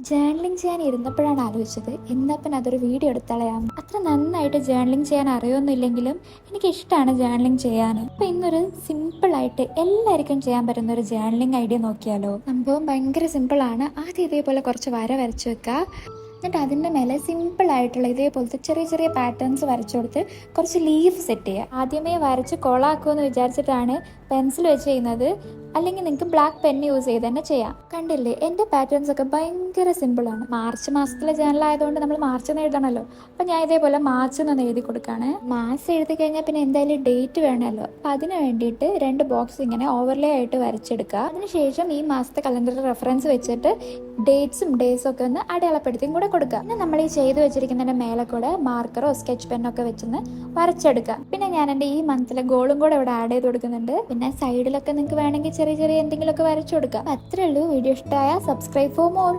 Journaling ചെയ്യാൻ ഇരുന്നപ്പോഴാണ് ആലോചിച്ചത് എന്നാ അതൊരു വീഡിയോ എടുത്തളയാം. അത്ര നന്നായിട്ട് ജേർണലിംഗ് ചെയ്യാൻ അറിയൊന്നുമില്ലെങ്കിലും എനിക്കിഷ്ടമാണ് ജേർണലിംഗ് ചെയ്യാൻ. അപ്പൊ ഇന്നൊരു സിമ്പിളായിട്ട് എല്ലാവർക്കും ചെയ്യാൻ പറ്റുന്ന ഒരു ജേർണലിംഗ് ഐഡിയ നോക്കിയാലോ. സംഭവം ഭയങ്കര സിമ്പിളാണ്. ആദ്യം ഇതേപോലെ കുറച്ച് വര വരച്ചു വെക്കുക. എന്നിട്ട് അതിൻ്റെ മേലെ സിമ്പിളായിട്ടുള്ള ഇതേപോലത്തെ ചെറിയ ചെറിയ പാറ്റേൺസ് വരച്ചു കൊടുത്ത് കുറച്ച് ലീഫ് സെറ്റ് ചെയ്യുക. ആദ്യമേ വരച്ച് കൊളാക്കുമെന്ന് വിചാരിച്ചിട്ടാണ് പെൻസിൽ വെച്ച് ചെയ്യുന്നത്. അല്ലെങ്കിൽ നിങ്ങൾക്ക് ബ്ലാക്ക് പെൻ യൂസ് ചെയ്ത് തന്നെ ചെയ്യാം. കണ്ടില്ലേ, എൻ്റെ പാറ്റേൺസ് ഒക്കെ ഭയങ്കര സിമ്പിളാണ്. മാർച്ച് മാസത്തിലെ ജേർണൽ ആയതുകൊണ്ട് നമ്മൾ മാർച്ച് എന്ന് എഴുതണമല്ലോ. അപ്പം ഞാൻ ഇതേപോലെ മാർച്ച് എന്ന് എഴുതി കൊടുക്കുകയാണ്. മാസം എഴുതി കഴിഞ്ഞാൽ പിന്നെ എന്തായാലും ഡേറ്റ് വേണമല്ലോ. അപ്പം അതിന് വേണ്ടിയിട്ട് 2 ബോക്സ് ഇങ്ങനെ ഓവർലേ ആയിട്ട് വരച്ചെടുക്കുക. അതിനുശേഷം ഈ മാസത്തെ കലണ്ടർ റെഫറൻസ് വെച്ചിട്ട് ഡേറ്റ്സും ഡേയ്സും ഒക്കെ ഒന്ന് അടയാളപ്പെടുത്തിയും കൂടെ കൊടുക്കുക. പിന്നെ നമ്മൾ ഈ ചെയ്ത് വെച്ചിരിക്കുന്നതിൻ്റെ മേലെ കൂടെ മാർക്കറോ സ്കെച്ച് പെന്നോ ഒക്കെ വെച്ചൊന്ന് വരച്ചെടുക്കുക. പിന്നെ ഞാൻ എൻ്റെ ഈ മന്തിലെ ഗോളും കൂടെ ഇവിടെ ആഡ് ചെയ്ത് കൊടുക്കുന്നുണ്ട്. പിന്നെ സൈഡിലൊക്കെ നിങ്ങൾക്ക് വേണമെങ്കിൽ ചെറിയ ചെറിയ എന്തെങ്കിലുമൊക്കെ വരച്ചു കൊടുക്കുക. അത്രേ ഉള്ളൂ. വീഡിയോ ഇഷ്ടമായ സബ്സ്ക്രൈബ് ഫോർ മോർ.